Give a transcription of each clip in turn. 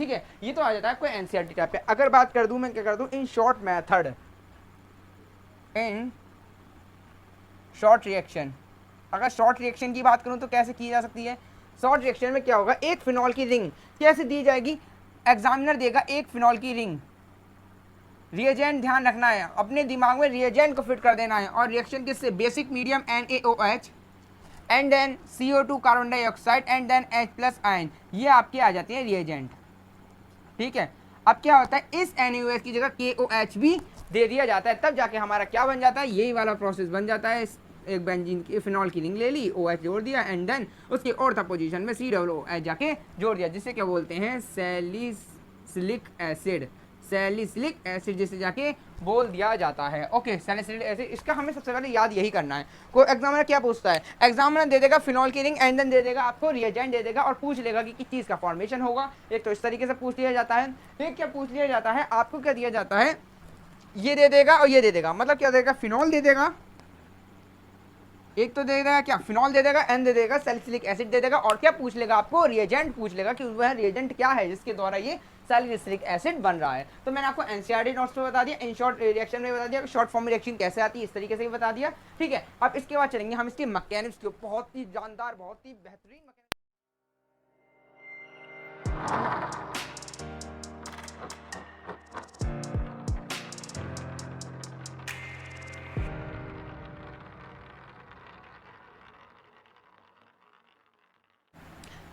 ठीक है, ये तो आ जाता है कोई एनसीईआरटी टाइप पे। अगर बात कर दूं मैं क्या कर दूं, in short method, in short reaction, अगर शॉर्ट रिएक्शन की बात करूं तो कैसे की जा सकती है। शॉर्ट रिएक्शन में क्या होगा, एक फिनॉल की रिंग कैसे दी जाएगी, एग्जामिनर देगा एक फिनॉल की रिंग, रिएजेंट ध्यान रखना है, अपने दिमाग में रिएजेंट को फिट कर देना है, और रिएक्शन किससे, basic medium NaOH and then CO2 carbon dioxide and then H+ ion, ये आपकी आ जाती है रिएजेंट। ठीक है, अब क्या होता है, इस NaOH की जगह KOH भी दे दिया जाता है, तब जाके हमारा क्या बन जाता है, यही वाला प्रोसेस बन जाता है। एक बेंजीन की फिनॉल की रिंग ले ली, OH जोड़ दिया एंड देन उसके और पोजीशन में COOH जाके जोड़ दिया, जिसे क्या बोलते हैं, सैलिसिलिक एसिड, सैलिसिलिक एसिड जिसे जाके बोल दिया जाता है। ओके, सैलिसिलिक एसिड, इसका हमें सबसे पहले याद यही करना है। कोई एग्जामिनर क्या पूछता है, एग्जामिनर दे देगा फिनॉल की रिंग एंड देन दे देगा आपको रिएजेंट दे देगा और पूछ लेगा कि किस चीज़ का फॉर्मेशन होगा। एक तो इस तरीके से पूछ लिया जाता है, एक क्या पूछ लिया जाता है, आपको क्या दिया जाता है, ये दे देगा और ये दे देगा, मतलब क्या देगा, फिनॉल दे देगा, एक तो दे देगा क्या, फिनॉल दे देगा, एन दे देगा, सैलिसिलिक एसिड दे देगा, और क्या पूछ लेगा आपको, रिएजेंट पूछ लेगा कि वह रिएजेंट क्या है जिसके द्वारा ये सैलिसिलिक एसिड बन रहा है। तो मैंने आपको एनसीईआरटी नोट्स में बता दिया, इन शॉर्ट रिएक्शन में बता दिया, शॉर्ट फॉर्म रिएक्शन कैसे आती है इस तरीके से भी बता दिया। ठीक है, अब इसके बाद चलेंगे हम इसके मैकेनिक्स के, बहुत ही जानदार, बहुत ही बेहतरीन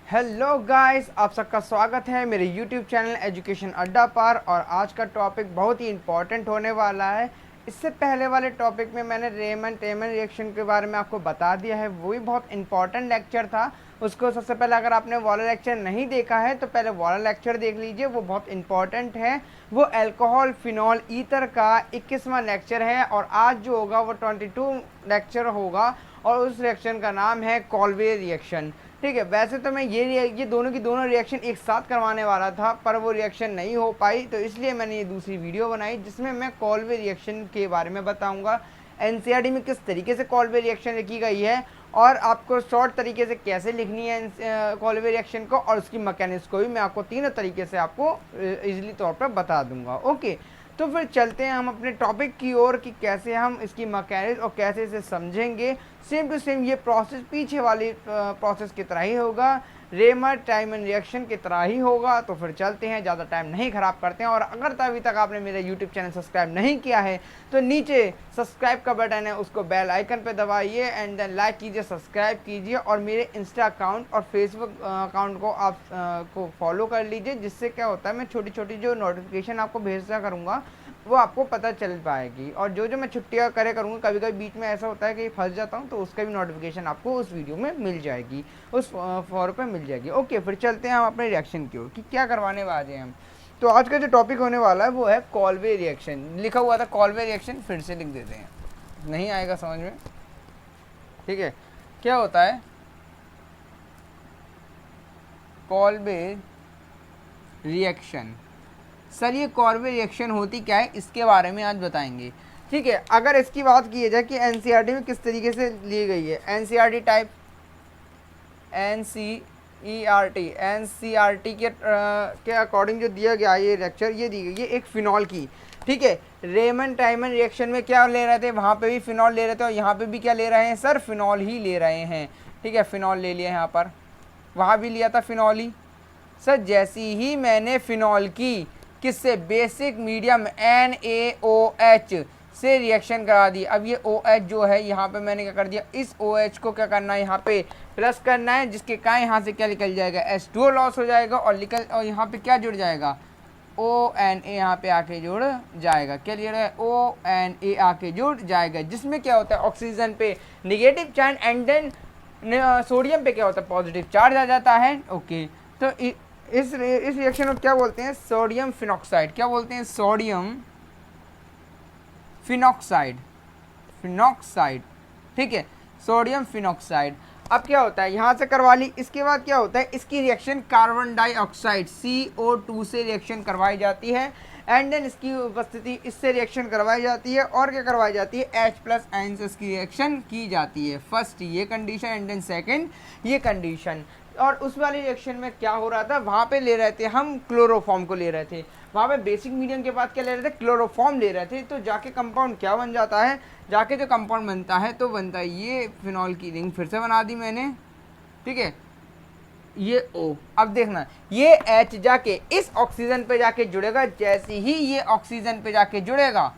हेलो गाइस, आप सबका स्वागत है मेरे यूट्यूब चैनल एजुकेशन अड्डा पर। और आज का टॉपिक बहुत ही इंपॉर्टेंट होने वाला है। इससे पहले वाले टॉपिक में मैंने रेमन टेमन रिएक्शन के बारे में आपको बता दिया है, वो भी बहुत इंपॉर्टेंट लेक्चर था। उसको सबसे पहले अगर आपने वाला लेक्चर नहीं देखा है तो पहले वाला लेक्चर देख लीजिए, वो बहुत इंपॉर्टेंट है। वो अल्कोहल फिनॉल ईथर का 21वां लेक्चर है और आज जो होगा वो 22 लेक्चर होगा और उस रिएक्शन का नाम है कॉल्वे रिएक्शन। ठीक है, वैसे तो मैं ये दोनों की दोनों रिएक्शन एक साथ करवाने वाला था, पर वो रिएक्शन नहीं हो पाई, तो इसलिए मैंने ये दूसरी वीडियो बनाई जिसमें मैं कॉल्वे रिएक्शन के बारे में बताऊंगा, एनसीईआरटी में किस तरीके से कॉल्वे रिएक्शन लिखी गई है और आपको शॉर्ट तरीके से कैसे लिखनी है कॉल्वे रिएक्शन को, और उसकी मैकेनिक्स को भी मैं आपको तीनों तरीके से आपको इजीली तौर पर बता दूंगा। ओके, तो फिर चलते हैं हम अपने टॉपिक की ओर कि कैसे हम इसकी मैकेनिक्स और कैसे इसे समझेंगे। सेम टू सेम ये प्रोसेस पीछे वाली प्रोसेस की तरह ही होगा, रेमर टाइमन रिएक्शन की तरह ही होगा। तो फिर चलते हैं, ज़्यादा टाइम नहीं ख़राब करते हैं। और अगर अभी तक आपने मेरा यूट्यूब चैनल सब्सक्राइब नहीं किया है तो नीचे सब्सक्राइब का बटन है, उसको बेल आइकन पे दबाइए एंड देन लाइक कीजिए, सब्सक्राइब कीजिए और मेरे इंस्टा अकाउंट और फेसबुक अकाउंट को आप को फॉलो कर लीजिए, जिससे क्या होता है मैं छोटी छोटी जो नोटिफिकेशन आपको भेजा करूँगा वो आपको पता चल पाएगी। और जो मैं छुट्टियाँ करे करूँगा, कभी कभी बीच में ऐसा होता है कि फंस जाता हूँ, तो उसका भी नोटिफिकेशन आपको उस वीडियो में मिल जाएगी, उस फॉर पे मिल जाएगी। ओके, फिर चलते हैं हम अपने रिएक्शन की ओर कि क्या करवाने वाले हैं हम। तो आज का जो टॉपिक होने वाला है वो है कॉल्वे रिएक्शन। लिखा हुआ था कॉल्वे रिएक्शन, फिर से लिख देते हैं, नहीं आएगा समझ में। ठीक है, क्या होता है कॉल्वे रिएक्शन। सर ये कॉल्वे रिएक्शन होती क्या है, इसके बारे में आज बताएंगे। ठीक है, अगर इसकी बात की जाए कि एनसीईआरटी में किस तरीके से ली गई है, एनसीईआरटी टाइप, एनसीईआरटी के अकॉर्डिंग जो दिया गया ये लेक्चर, ये दी गई है एक फिनॉल की। ठीक है, रेमन टाइमन रिएक्शन में क्या ले रहे थे, वहाँ पे भी फिनॉल ले रहे थे और यहाँ पे भी क्या ले रहे हैं सर, फिनॉल ही ले रहे हैं। ठीक है, फिनॉल ले लिया यहाँ पर, वहाँ भी लिया था फिनॉल ही। सर जैसी ही मैंने फिनॉल की किससे, बेसिक मीडियम NaOH से रिएक्शन करा दी। अब ये OH जो है यहाँ पे मैंने क्या कर दिया, इस OH को क्या करना है, यहाँ पे प्लस करना है, जिसके कारण यहाँ से क्या निकल जाएगा, H2O लॉस हो जाएगा और यहाँ पे क्या जुड़ जाएगा, ONA यहाँ पे आके जुड़ जाएगा। क्या लिख रहा है, ONA आके जुड़ जाएगा, जिसमें क्या होता है ऑक्सीजन पे negative charge and then sodium पे क्या होता है पॉजिटिव चार्ज आ जाता है। ओके, तो इस रिएक्शन को क्या बोलते हैं, सोडियम फिनॉक्साइड। क्या बोलते हैं, सोडियम फिनॉक्साइड, फिनॉक्साइड। ठीक है, सोडियम फिनॉक्साइड। अब क्या होता है, यहाँ से करवा ली, इसके बाद क्या होता है, इसकी रिएक्शन कार्बन डाइऑक्साइड CO2 से रिएक्शन करवाई जाती है एंड देन इसकी उपस्थिति इससे रिएक्शन करवाई जाती है और क्या करवाई जाती है, H+ आयन से इसकी रिएक्शन की जाती है। फर्स्ट ये कंडीशन एंड देन सेकंड ये कंडीशन। और उस वाले रिएक्शन में क्या हो रहा था, वहाँ पे ले रहे थे हम क्लोरोफॉर्म को ले रहे थे, वहाँ पे बेसिक मीडियम के बाद क्या ले रहे थे, क्लोरोफॉर्म ले रहे थे। तो जाके कंपाउंड क्या बन जाता है, जाके जो कंपाउंड बनता है तो बनता है ये फिनॉल की रिंग फिर से बना दी मैंने, ठीक है, ये O। अब देखना ये H जाके इस ऑक्सीजन पे जाके जुड़ेगा, जैसे ही ये ऑक्सीजन पे जाके जुड़ेगा,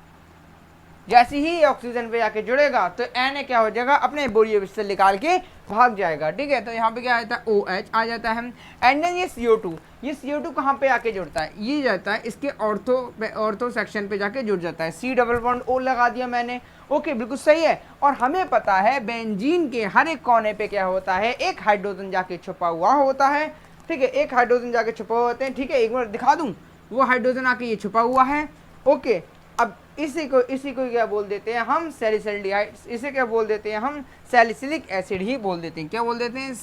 जैसे ही ये ऑक्सीजन पे जाके जुड़ेगा तो Na क्या हो जाएगा, अपने बोरियो से निकाल के भाग जाएगा, ठीक है। तो यहाँ पे क्या आता है, OH आ जाता है। एंड देन ये CO2, ये CO2 कहाँ पे आके जुड़ता है, ये जाता है इसके ऑर्थो सेक्शन पे जाके जुड़ जाता है, C डबल बॉन्ड O लगा दिया मैंने, ओके बिल्कुल सही है। और हमें पता है बेंजीन के हर एक कोने पे क्या होता है, एक हाइड्रोजन जाके छुपा हुआ होता है, ठीक है, एक हाइड्रोजन जाके छुपा हुआ होते हैं, ठीक है। एक बार दिखा दूं, वो हाइड्रोजन आके ये छुपा हुआ है, ओके। अब इसी को क्या बोल देते हैं हम, सैलिसिल्डिहाइड, इसे क्या बोल देते हैं हम, सैलिसिलिक एसिड ही बोल देते हैं। क्या बोल देते हैं,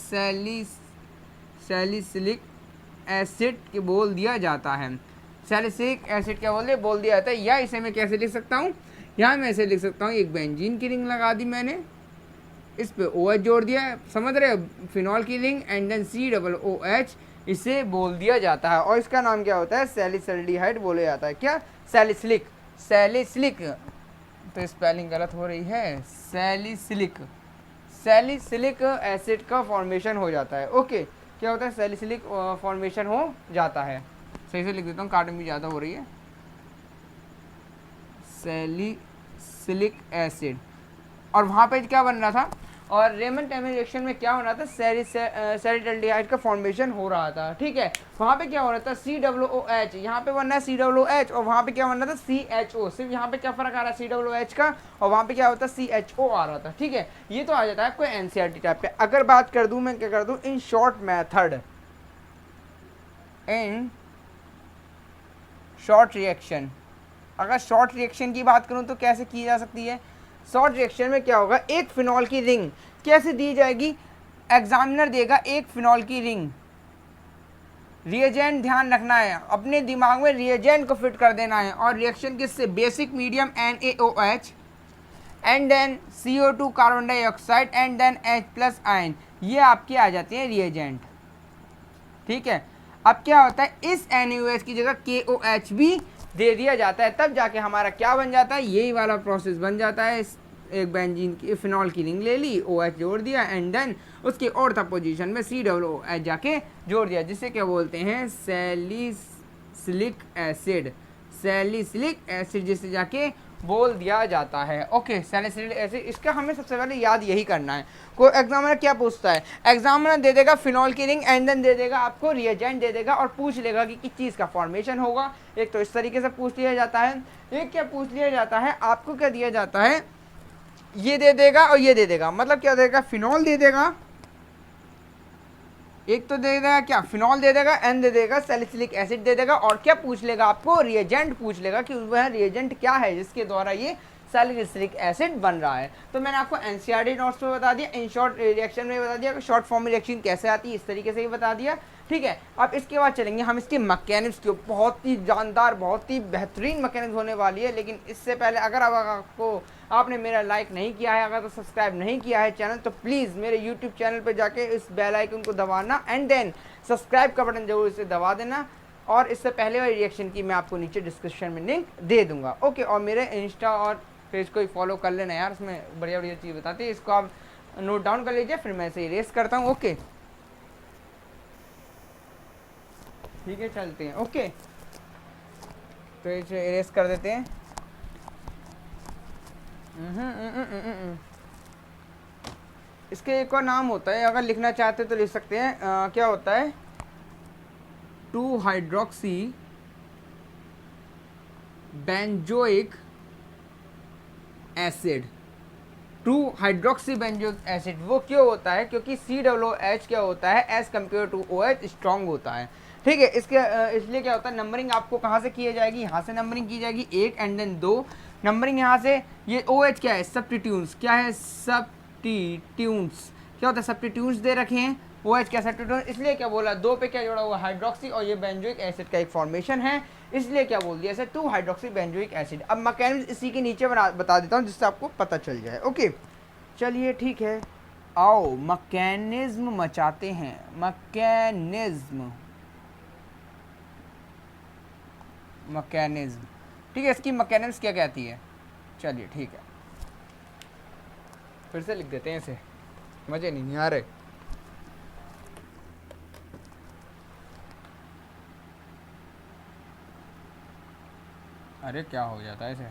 सैलिसिलिक एसिड के बोल दिया जाता है, सैलिसिलिक एसिड क्या बोल दिया जाता है। या इसे मैं कैसे लिख सकता हूँ, यहाँ मैं ऐसे लिख सकता हूँ, एक बेंजीन की रिंग लगा दी मैंने, इस पे OH जोड़ दिया, समझ रहे हो, फिनॉल की रिंग, एंड देन COOH, इसे बोल दिया जाता है और इसका नाम क्या होता है, सैलिसिल्डिहाइड बोला जाता है। क्या, सैलिसिलिक, तो स्पेलिंग गलत हो रही है, सैलिसिलिक एसिड का फॉर्मेशन हो जाता है, ओके। क्या होता है, सैलिसिलिक फॉर्मेशन हो जाता है, सही से लिख देता हूँ, कार्टन भी ज़्यादा हो रही है, सैलिसिलिक एसिड। और वहाँ पे क्या बन रहा था, और रेमन-टेमन रिएक्शन में क्या हो रहा था, सैलिसिल्डिहाइड का फॉर्मेशन हो रहा था, ठीक है। वहाँ पे क्या हो रहा था, COOH, यहाँ पे बन रहा है COOH, और वहाँ पे क्या बन रहा था, CHO। सिर्फ यहाँ पे क्या फर्क आ रहा है COOH का, और वहाँ पे क्या होता है, CHO आ रहा था, ठीक है। ये तो आ जाता है आपको NCERT टाइप पे। अगर बात कर दूँ मैं, क्या कर दूँ, in short method, in short reaction, अगर शॉर्ट रिएक्शन की बात करूँ तो कैसे की जा सकती है, शॉर्ट रिएक्शन में क्या होगा, एक फिनॉल की रिंग कैसे दी जाएगी, एग्जामिनर देगा एक फिनॉल की रिंग, रिएजेंट ध्यान रखना है, अपने दिमाग में रिएजेंट को फिट कर देना है, और रिएक्शन किससे, basic medium NaOH, and then CO2 carbon dioxide, and then H+ ion, ये आपके आ जाते हैं रिएजेंट, ठीक है। अब क्या होता है, इस NaOH की जगह KOH भी दे दिया जाता है, तब जाके हमारा क्या बन जाता है, यही वाला प्रोसेस बन जाता है। एक बेंजीन की फिनॉल की रिंग ले ली, OH जोड़ दिया, एंड देन उसके ऑर्थ पोजीशन में COOH जाके जोड़ दिया, जिसे क्या बोलते हैं, सैलिसिलिक एसिड, सैलिसिलिक एसिड जिसे जाके बोल दिया जाता है, ओके, सैलिसिलिक एसिड। इसका हमें सबसे पहले याद यही करना है। कोई एग्जामिनर क्या पूछता है, एग्जामिनर दे देगा फिनॉल की रिंग, एंड देन दे देगा आपको रिएजेंट दे देगा, और पूछ लेगा कि किस चीज़ का फॉर्मेशन होगा। एक तो इस तरीके से पूछ लिया जाता है, एक क्या पूछ लिया जाता है, आपको क्या दिया जाता है, ये दे देगा और ये दे देगा, मतलब क्या देगा, फिनॉल दे देगा, एक तो दे देगा क्या, फिनॉल दे देगा, एंड दे देगा सैलिसिलिक एसिड दे देगा, और क्या पूछ लेगा आपको, रिएजेंट पूछ लेगा कि वह रिएजेंट क्या है जिसके द्वारा ये सैलिसिलिक एसिड बन रहा है। तो मैंने आपको NCERT नोट्स में बता दिया, इन शॉर्ट रिएक्शन में बता दिया, शॉर्ट फॉर्म रिएक्शन कैसे आती है, इस तरीके से ही बता दिया, ठीक है। अब इसके बाद चलेंगे हम इसके मैकेनिक्स के, बहुत ही जानदार, बहुत ही बेहतरीन मैकेनिक्स होने वाली है। लेकिन इससे पहले अगर आपने मेरा लाइक नहीं किया है, अगर तो सब्सक्राइब नहीं किया है चैनल, तो प्लीज़ मेरे यूट्यूब चैनल पर जाके इस बेल आइकन को दबाना, एंड देन सब्सक्राइब का बटन जरूर इसे दबा देना। और इससे पहले वाली रिएक्शन की मैं आपको नीचे डिस्क्रिप्शन में लिंक दे दूंगा, ओके। और मेरे इंस्टा और पेज को ही फॉलो कर लेना यार, उसमें बढ़िया बढ़िया चीज़ बताती है, इसको आप नोट डाउन कर लीजिए, फिर मैं इसे इरेज करता हूँ, ओके, ठीक है, चलते हैं, ओके। तो इसे इरेज कर देते हैं। इसके एक और नाम होता है, अगर लिखना चाहते तो लिख सकते हैं, क्या होता है, 2 hydroxy benzoic acid, 2 hydroxy benzoic acid. वो क्यों होता है, क्योंकि COOH क्या होता है, as compare to OH strong होता है, ठीक है। इसके इसलिए क्या होता है, नंबरिंग आपको कहाँ से की जाएगी, यहाँ से नंबरिंग की जाएगी, 1 एंड देन 2 नंबरिंग यहाँ से। ये OH क्या है, सब्स्टिट्यूट्स, क्या है, सब्स्टिट्यूट्स, क्या होता है, सब्स्टिट्यूट्स दे रखे हैं, OH क्या सब्स्टिट्यूट, इसलिए क्या बोला, 2 पे क्या जोड़ा हुआ, हाइड्रोक्सी, और ये बेंजोइक एसिड का एक फॉर्मेशन है, इसलिए क्या बोल दिया, ऐसे 2 हाइड्रोक्सी बेंजोइक एसिड। अब मैकेनिज्म इसी के नीचे बता देता हूँ जिससे आपको पता चल जाए, ओके। चलिए ठीक है, आओ मैकेनिज्म मचाते हैं, मैकेनिज्म, मैकेनिज्म, ठीक है। इसकी मैकेनिज्म क्या कहती है, चलिए ठीक है, फिर से लिख देते हैं इसे, मजे नहीं आ रहे। अरे क्या हो जाता है इसे,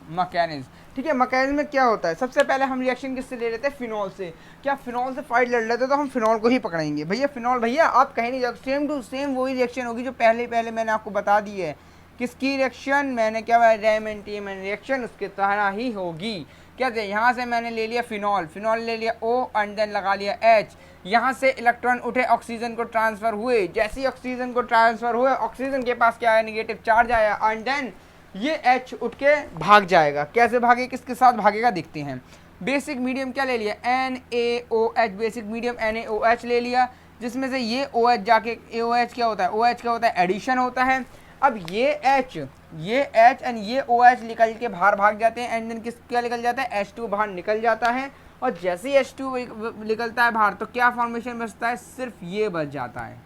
मैकेनिज्म, ठीक है। मैकेनिज्म में क्या होता है, सबसे पहले हम रिएक्शन किससे ले लेते हैं, फिनॉल से। क्या फिनॉल से फाइट लड़ लेते तो हम फिनॉल को ही पकड़ेंगे। भैया फिनॉल, भैया आप कहीं नहीं जाओगे, सेम टू सेम वही रिएक्शन होगी जो पहले मैंने आपको बता दी है। किसकी रिएक्शन, मैंने क्या बताया, रैमन रिएक्शन, उसके तरह ही होगी। क्या थे, यहाँ से मैंने ले लिया फिनॉल, फिनॉल ले लिया O एंड देन लगा लिया H। यहाँ से इलेक्ट्रॉन उठे, ऑक्सीजन को ट्रांसफर हुए, जैसे ही ऑक्सीजन को ट्रांसफर हुए, ऑक्सीजन के पास क्या आया, नेगेटिव चार्ज आया, एंड देन ये H उठ के भाग जाएगा। कैसे भागे, किसके साथ भागेगा, देखते हैं। बेसिक मीडियम क्या ले लिया, NaOH, बेसिक मीडियम NaOH ले लिया, जिसमें से ये OH जाके, OH क्या होता है, OH क्या होता है, एडिशन होता है। अब ये H एंड ये OH निकल के बाहर भाग जाते हैं, एंड देन किस क्या निकल जाता है, H2 बाहर निकल जाता है। और जैसे ही H2 निकलता है बाहर तो क्या फॉर्मेशन बचता है, सिर्फ ये बच जाता है,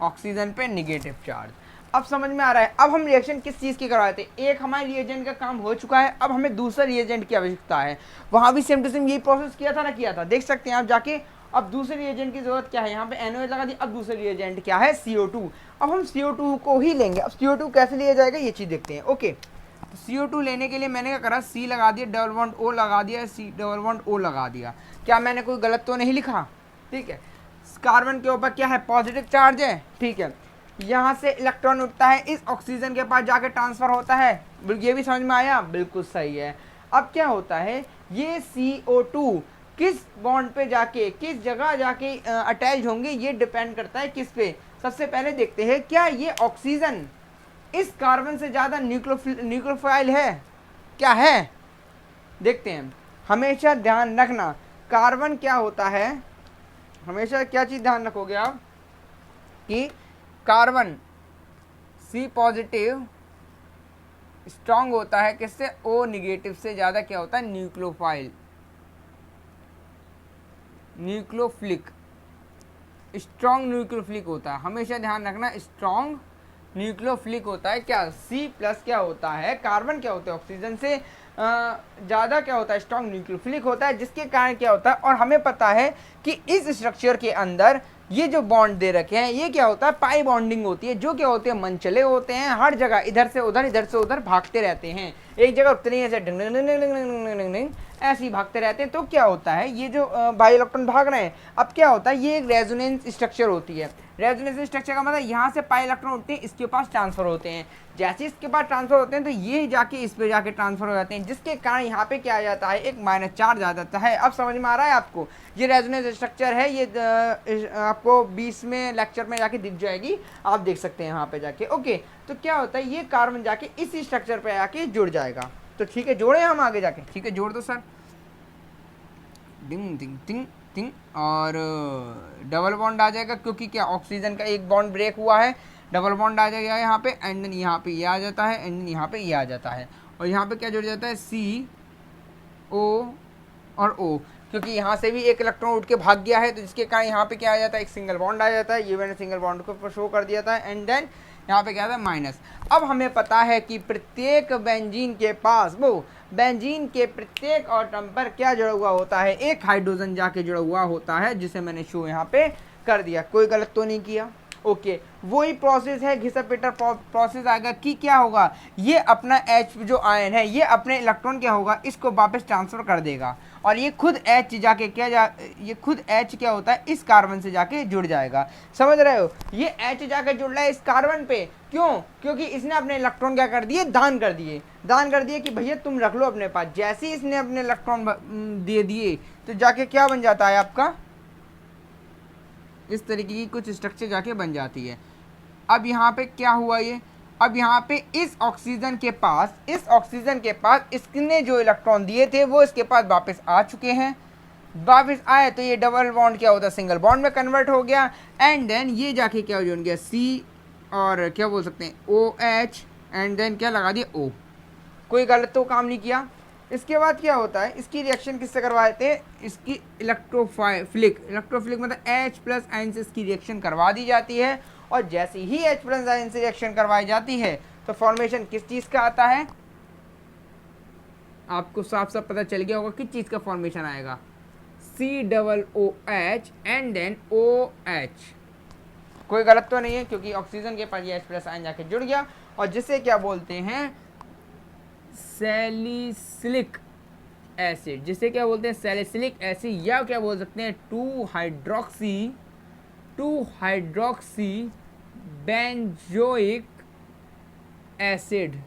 ऑक्सीजन पे नेगेटिव चार्ज। अब समझ में आ रहा है। अब हम रिएक्शन किस चीज़ की करवाए थे, एक हमारे रिएजेंट का काम हो चुका है, अब हमें दूसरा रिएजेंट की आवश्यकता है। वहाँ भी सेम टू सेम यही प्रोसेस किया था ना, किया था, देख सकते हैं आप जाके। अब दूसरे रिएजेंट की जरूरत क्या है, यहाँ पे NaOH लगा दी, अब दूसरे रिएजेंट क्या है, CO2। अब हम CO2 को ही लेंगे। अब CO2 कैसे लिया जाएगा ये चीज़ देखते हैं। ओके, तो CO2 लेने के लिए मैंने क्या करा, C लगा दिया, डबल बॉन्ड O लगा दिया, C डबल बॉन्ड O लगा दिया। क्या मैंने कोई गलत तो नहीं लिखा, ठीक है। कार्बन के ऊपर क्या है, पॉजिटिव चार्ज है, ठीक है। यहाँ से इलेक्ट्रॉन उठता है, इस ऑक्सीजन के पास जाके ट्रांसफर होता है, ये भी समझ में आया, बिल्कुल सही है। अब क्या होता है, ये CO2 किस बॉन्ड पे जाके, किस जगह जाके अटैच होंगे, ये डिपेंड करता है किस पे। सबसे पहले देखते हैं, क्या ये ऑक्सीजन इस कार्बन से ज़्यादा न्यूक्लियोफाइल है, क्या है, देखते हैं। हमेशा ध्यान रखना, कार्बन क्या होता है, हमेशा क्या चीज़ ध्यान रखोगे आप, कि कार्बन C पॉजिटिव स्ट्रांग होता है किससे, O निगेटिव से ज़्यादा क्या होता है, न्यूक्लियोफाइल, न्यूक्लियोफिलिक, स्ट्रांग न्यूक्लियोफिलिक होता है। हमेशा ध्यान रखना, स्ट्रांग न्यूक्लियोफिलिक होता है क्या, C प्लस क्या होता है, कार्बन क्या होता है, ऑक्सीजन से ज़्यादा क्या होता है, स्ट्रांग न्यूक्लियोफिलिक होता है, जिसके कारण क्या होता है। और हमें पता है कि इस स्ट्रक्चर के अंदर ये जो बॉन्ड दे रखे हैं, ये क्या होता है, पाई बॉन्डिंग होती है, जो क्या होते हैं, मनचले होते हैं, हर जगह इधर से उधर भागते रहते हैं, एक जगह रुकते नहीं, ऐसे डिंग डिंग डिंग डिंग डिंग डिंग डिंग डिंग ऐसे ही भागते रहते हैं। तो क्या होता है, ये जो बाई इलेक्ट्रॉन भाग रहे हैं, अब क्या होता है, ये एक रेजोनेंस स्ट्रक्चर होती है। रेजोनेंस स्ट्रक्चर का मतलब यहाँ से पाई इलेक्ट्रॉन उठते हैं, इसके पास ट्रांसफर होते हैं, जैसे इसके पास ट्रांसफर होते हैं तो ये जाके इस पे जाके ट्रांसफर हो जाते हैं, जिसके कारण यहाँ पे क्या आ जाता है, एक माइनस चार्ज आ जाता है। अब समझ में आ रहा है आपको, ये रेजोनेंस स्ट्रक्चर है, ये आपको 20वें लेक्चर में जाके दिख जाएगी, आप देख सकते हैं यहाँ पे जाके। ओके, तो क्या होता है, ये कार्बन जाके इसी स्ट्रक्चर पे आके जुड़ जाएगा। तो ठीक है, जोड़े हम आगे जाके, ठीक है, जोड़ दो सर, डिंग डिंग डिंग डिंग, और डबल बॉन्ड आ जाएगा, क्योंकि क्या ऑक्सीजन का एक बॉन्ड ब्रेक हुआ है, डबल बॉन्ड आ जाएगा यहाँ पे, एंड देन यहाँ पे ये आ जाता है, एंड देन यहाँ पे ये आ जाता है, और यहाँ पे क्या जुड़ जाता है, CO और O, क्योंकि यहाँ से भी एक इलेक्ट्रॉन उठ के भाग गया है, तो जिसके कारण यहाँ पे क्या आ जाता है, एक सिंगल बॉन्ड आ जाता है, ये मैंने सिंगल बॉन्ड को शो कर दिया था, एंड देन यहाँ पे क्या था, माइनस। अब हमें पता है कि प्रत्येक बेंजीन के पास, बेंजीन के प्रत्येक एटम पर क्या जुड़ा हुआ होता है, एक हाइड्रोजन जाके जुड़ा हुआ होता है, जिसे मैंने शो यहाँ पे कर दिया। कोई गलत तो नहीं किया, ओके। वही प्रोसेस है, घिसा पिटा प्रोसेस आएगा कि क्या होगा, ये अपना H जो आयन है, ये अपने इलेक्ट्रॉन क्या होगा, इसको वापस ट्रांसफर कर देगा, और ये खुद H जाके ये खुद H क्या होता है, इस कार्बन से जाके जुड़ जाएगा। समझ रहे हो, ये H जाके जुड़ रहा है इस कार्बन पे, क्यों, क्योंकि इसने अपने इलेक्ट्रॉन क्या कर दिए, दान कर दिए कि भैया तुम रख लो अपने पास। जैसे ही इसने अपने इलेक्ट्रॉन दे दिए तो जाके क्या बन जाता है आपका, इस तरीके की कुछ स्ट्रक्चर जाके बन जाती है। अब यहाँ पे क्या हुआ, ये अब यहाँ पे इस ऑक्सीजन के पास इसने जो इलेक्ट्रॉन दिए थे वो इसके पास वापस आ चुके हैं। वापस आए तो ये डबल बॉन्ड क्या होता है, सिंगल बॉन्ड में कन्वर्ट हो गया, एंड देन ये जाके क्या जुड़ गया, और क्या बोल सकते हैं OH एंड देन क्या लगा दिया O। कोई गलत तो काम नहीं किया। इसके बाद क्या होता है, इसकी रिएक्शन किससे करवा देते हैं, इसकी इलेक्ट्रोफिलिक मतलब H प्लस आयन से इसकी रिएक्शन करवा दी जाती है। और जैसे ही H प्लस आयन से रिएक्शन करवाई जाती है तो फॉर्मेशन किस चीज़ का आता है, आपको साफ साफ पता चल गया होगा किस चीज़ का फॉर्मेशन आएगा, COOH एंड देन OH। कोई गलत तो नहीं है क्योंकि ऑक्सीजन के पास ये H प्लस आयन जाके जुड़ गया और जिसे क्या बोलते हैं सैलिसिलिक एसिड, जिसे क्या बोलते हैं सैलिसिलिक एसिड, या क्या बोल सकते हैं 2 हाइड्रोक्सी बेंजोइक एसिड।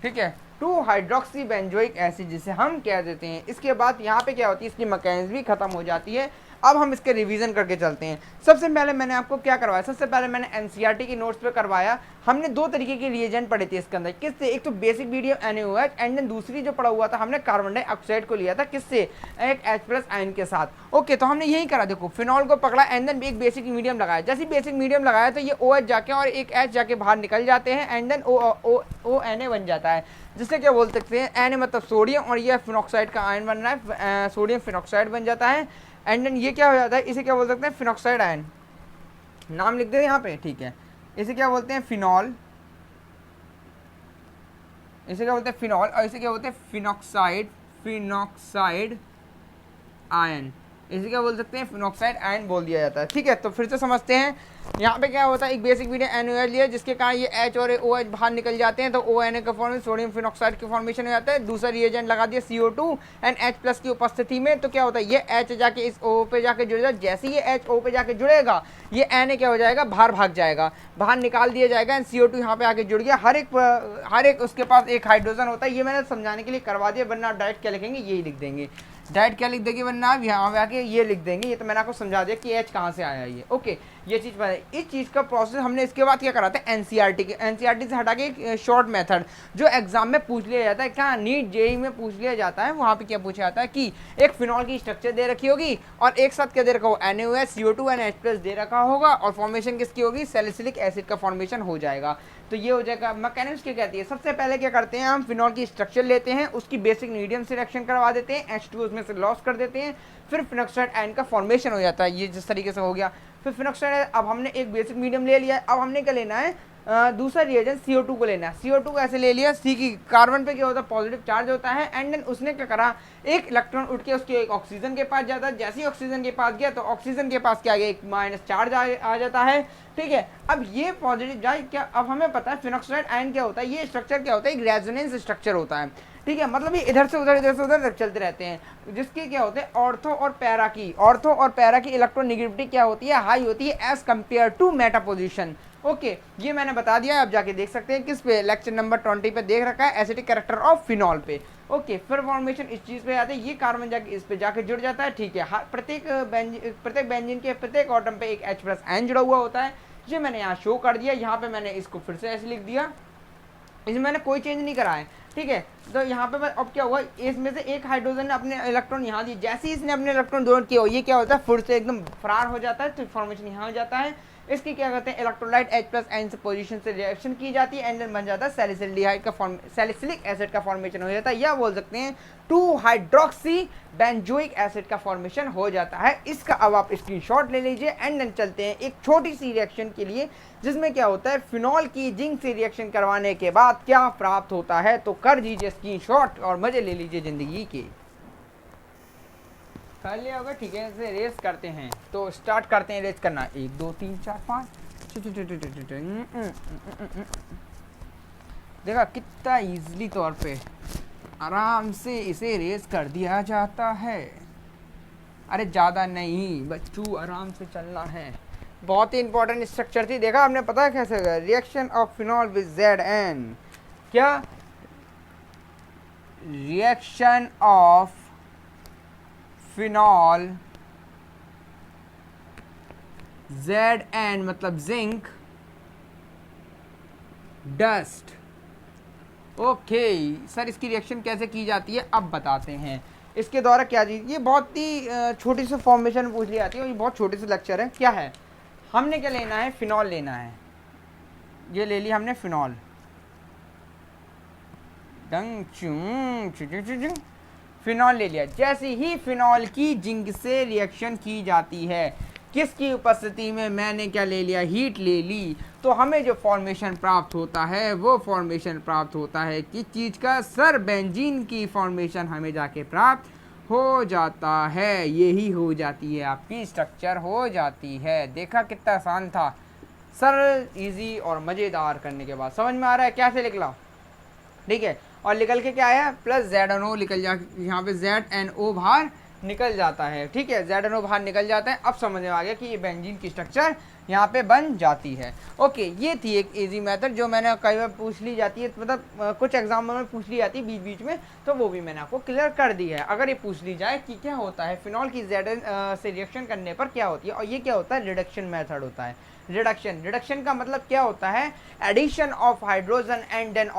ठीक है, 2 हाइड्रोक्सी बेंजोइक एसिड जिसे हम कह देते हैं। इसके बाद यहाँ पे क्या होती है, इसकी मैकेनिज्म भी खत्म हो जाती है। अब हम इसके रिवीजन करके चलते हैं। सबसे पहले मैंने आपको क्या करवाया, सबसे पहले मैंने एनसीईआरटी की नोट्स पे करवाया। हमने 2 तरीके के रिएजेंट पढ़े थे इसके अंदर, किससे, एक तो basic medium NaOH and then दूसरी जो पढ़ा हुआ था हमने कार्बन डाइऑक्साइड को लिया था, किससे, एक H प्लस आयन के साथ। ओके, तो हमने यही करा, देखो फिनॉल को पकड़ा एंड देन एक बेसिक मीडियम लगाया। जैसे बेसिक मीडियम लगाया तो ये OH जाके और एक H जाके बाहर निकल जाते हैं एंड देन ONA बन जाता है, जिससे क्या बोल सकते हैं Na मतलब सोडियम और ये फिनॉक्साइड का आयन बन रहा है, सोडियम फिनॉक्साइड बन जाता है एंड देन ये क्या हो जाता है, इसे क्या बोल सकते हैं फिनॉक्साइड आयन, नाम लिख दे यहाँ पे। ठीक है, इसे क्या बोलते हैं फिनॉल, इसे क्या बोलते हैं फिनॉल और इसे क्या बोलते हैं फिनॉक्साइड आयन, इसे क्या बोल सकते हैं फिनॉक्साइड आयन बोल दिया जाता है। ठीक है, तो फिर से समझते हैं यहाँ पे क्या होता है, एक बेसिक मीडियम NaOH लिया जिसके कारण ये H और OH बाहर निकल जाते हैं तो ONA का फॉर्मेशन, सोडियम फिनॉक्साइड की फॉर्मेशन हो जाता है। दूसरा रिएजेंट लगा दिया CO2 एंड H प्लस की उपस्थिति में, तो क्या होता है ये H जाके इस O पे जाके जुड़ेगा। जैसे ये H O पे जाके जुड़ेगा ये Na क्या हो जाएगा, बाहर भाग जाएगा, बाहर निकाल दिया जाएगा एंड CO2 यहाँ पे आके जुड़ गया। हर एक उसके पास एक हाइड्रोजन होता है। ये मैंने समझाने के लिए करवा दिया, वरना आप डायरेक्ट क्या लिखेंगे, यही लिख देंगे, डायरेक्ट क्या लिख देंगे, वरना आप यहाँ पे आके ये लिख देंगे। ये तो मैंने आपको समझा दिया कि H कहाँ से आया ये। ओके, ये चीज़ पता है। इस चीज़ का प्रोसेस हमने इसके बाद क्या कराते हैं एनसीईआरटी से हटा के एक शॉर्ट मेथड जो एग्जाम में पूछ लिया जाता है, क्या नीट जेई में पूछ लिया जाता है, वहाँ पे क्या पूछा जाता है कि एक फिनॉल की स्ट्रक्चर दे रखी होगी और एक साथ क्या दे रखा होगा, NaOH CO2 and H plus दे रखा होगा और फॉर्मेशन किसकी होगी, सैलिसिलिक एसिड का फॉर्मेशन हो जाएगा। तो ये हो जाएगा। मैकेनिज्म क्या कहती है, सबसे पहले क्या करते हैं हम फिनॉल की स्ट्रक्चर लेते हैं, उसकी बेसिक मीडियम से रिएक्शन करवा देते हैं, H2 उसमें से लॉस कर देते हैं, फिर फिनॉक्साइड आयन का फॉर्मेशन हो जाता है। ये जिस तरीके से हो गया, फिर फिनॉक्साइड, अब हमने एक बेसिक मीडियम ले लिया है। अब हमने क्या लेना है, दूसरा रिएजेंट CO2 को लेना है। CO2 को ऐसे ले लिया, C की कार्बन पे क्या होता है, पॉजिटिव चार्ज होता है एंड देन उसने क्या करा, एक इलेक्ट्रॉन उठ के उसके एक ऑक्सीजन के पास जाता है। जैसे ही ऑक्सीजन के पास गया तो ऑक्सीजन के पास क्या गया, एक माइनस चार्ज आ जाता है। ठीक है, अब ये पॉजिटिव चार्ज क्या, अब हमें पता है फिनॉक्साइड आयन क्या होता है, ये स्ट्रक्चर क्या होता है, एक रेजोनेंस स्ट्रक्चर होता है। ठीक है, मतलब ये इधर से उधर चलते रहते हैं, जिसके क्या होते हैं ऑर्थो और पैरा की इलेक्ट्रोनेगेटिविटी क्या होती है, हाई होती है as compare to meta position. Okay, ये मैंने बता दिया, आप जाके देख सकते हैं किस पे, लेक्चर नंबर 20 पे देख रखा है, एसिडिक कैरेक्टर ऑफ फिनॉल पे। ओके, फिर फॉर्मेशन इस चीज़ पे आते हैं, ये कार्बन जाके इस पे जाके जुड़ जाता है। ठीक है, प्रत्येक बेंजीन के प्रत्येक एटम पे एक H प्लस आयन जुड़ा हुआ होता है। ये मैंने यहाँ शो कर दिया, यहाँ पे मैंने इसको फिर से ऐसे लिख दिया, इसमें मैंने कोई चेंज नहीं करा है। ठीक है, तो यहाँ पे अब क्या हुआ, इसमें से एक हाइड्रोजन ने अपने इलेक्ट्रॉन यहाँ दिए, जैसे ही इसने अपने इलेक्ट्रॉन डोनेट किया ये क्या होता है, फिर से एकदम फरार हो जाता है, तो फॉर्मेशन यहाँ हो जाता है। इसकी क्या कहते हैं, इलेक्ट्रोलाइट H प्लस आयन से पोजीशन से रिएक्शन की जाती है एंड देन बन जाता है सैलिसिल्डिहाइड का सैलिसिलिक एसिड का फॉर्मेशन हो जाता है, या बोल सकते हैं 2 हाइड्रोक्सी बेंजोइक एसिड का फॉर्मेशन हो जाता है। इसका अब आप स्क्रीनशॉट ले लीजिए एंड देन चलते हैं एक छोटी सी रिएक्शन के लिए, जिसमें क्या होता है फिनॉल की जिंक से रिएक्शन करवाने के बाद क्या प्राप्त होता है। तो कर दीजिए स्क्रीनशॉट और मजे ले लीजिए जिंदगी के। कर लिया होगा, ठीक है, इसे रेस करते हैं। तो स्टार्ट करते हैं रेस करना, 1 2 3 4 5। देखा कितना इजीली तौर पे आराम से इसे रेस कर दिया जाता है। अरे ज़्यादा नहीं बच्चू, आराम से चलना है। बहुत ही इंपॉर्टेंट स्ट्रक्चर थी, देखा आपने, पता है कैसे होगा, reaction of phenol with ZN, क्या रिएक्शन ऑफ फिनॉल ZN मतलब जिंक डस्ट। ओके सर, इसकी रिएक्शन कैसे की जाती है अब बताते हैं। इसके द्वारा क्या चीज़, ये बहुत ही छोटी सी फॉर्मेशन पूछ ली जाती है और ये बहुत छोटी सी लेक्चर है। क्या है, हमने क्या लेना है, फिनॉल लेना है। ये ले लिया हमने फिनॉल, फिनॉल ले लिया। जैसे ही फिनॉल की जिंक से रिएक्शन की जाती है, किसकी उपस्थिति में, मैंने क्या ले लिया, हीट ले ली, तो हमें जो फॉर्मेशन प्राप्त होता है वो फॉर्मेशन प्राप्त होता है किस चीज़ का, सर बेंजीन की फॉर्मेशन हमें जाके प्राप्त हो जाता है। यही हो जाती है आपकी स्ट्रक्चर हो जाती है। देखा कितना आसान था सर, इजी और मज़ेदार करने के बाद समझ में आ रहा है कैसे निकला, ठीक है। और निकल के क्या आया, प्लस ZnO निकल जा, यहाँ पे ZnO बाहर निकल जाता है, ठीक है, ZnO बाहर निकल जाता है। अब समझ में आ गया कि ये बेंजीन की स्ट्रक्चर यहाँ पे बन जाती है। ओके, ये थी एक इजी मेथड जो मैंने कई बार पूछ ली जाती है, मतलब कुछ एग्जाम में पूछ ली जाती है बीच बीच में, तो वो भी मैंने आपको क्लियर कर दी है। अगर ये पूछ ली जाए कि क्या होता है फिनॉल की Zn से रिएक्शन करने पर क्या होती है, और ये क्या होता है, रिडक्शन मेथड होता है। रिडक्शन का मतलब क्या होता है, addition of hydrogen and then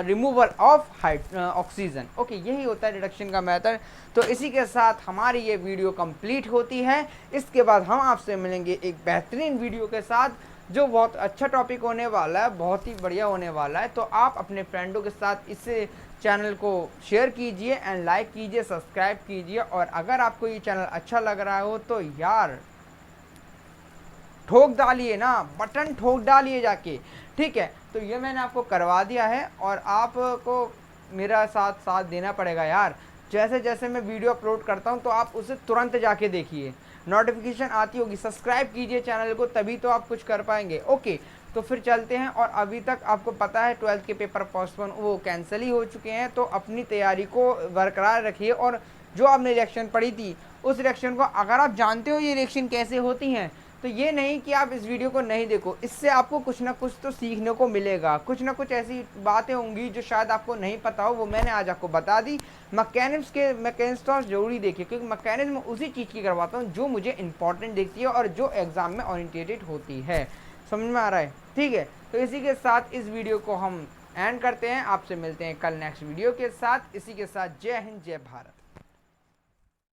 removal of oxygen. Okay, यही होता है रिडक्शन का मेथड। तो इसी के साथ हमारी ये वीडियो कंप्लीट होती है। इसके बाद हम आपसे मिलेंगे एक बेहतरीन वीडियो के साथ, जो बहुत अच्छा टॉपिक होने वाला है, बहुत ही बढ़िया होने वाला है। तो आप अपने फ्रेंडों के साथ इस चैनल को शेयर कीजिए एंड लाइक कीजिए, सब्सक्राइब कीजिए। और अगर आपको ये चैनल अच्छा लग रहा हो तो यार ठोक डालिए ना, बटन ठोक डालिए जाके, ठीक है। तो ये मैंने आपको करवा दिया है और आपको मेरा साथ देना पड़ेगा यार। जैसे जैसे मैं वीडियो अपलोड करता हूँ तो आप उसे तुरंत जाके देखिए, नोटिफिकेशन आती होगी, सब्सक्राइब कीजिए चैनल को, तभी तो आप कुछ कर पाएंगे। ओके, तो फिर चलते हैं। और अभी तक आपको पता है 12th के पेपर पोस्टपोन, वो कैंसिल ही हो चुके हैं। तो अपनी तैयारी को बरकरार रखिए और जो आपने रिएक्शन पढ़ी थी उस रिएक्शन को, अगर आप जानते हो ये रिएक्शन कैसे होती हैं, तो ये नहीं कि आप इस वीडियो को नहीं देखो, इससे आपको कुछ ना कुछ तो सीखने को मिलेगा। कुछ ना कुछ ऐसी बातें होंगी जो शायद आपको नहीं पता हो, वो मैंने आज आपको बता दी। मैकेनिज्म तो जरूरी देखिए, क्योंकि मैकेनिज्म उसी चीज़ की करवाता हूँ जो मुझे इंपॉर्टेंट दिखती है और जो एग्जाम में ओरिएंटेटेड होती है। समझ में आ रहा है, ठीक है। तो इसी के साथ इस वीडियो को हम एंड करते हैं। आपसे मिलते हैं कल नेक्स्ट वीडियो के साथ। इसी के साथ जय हिंद, जय भारत।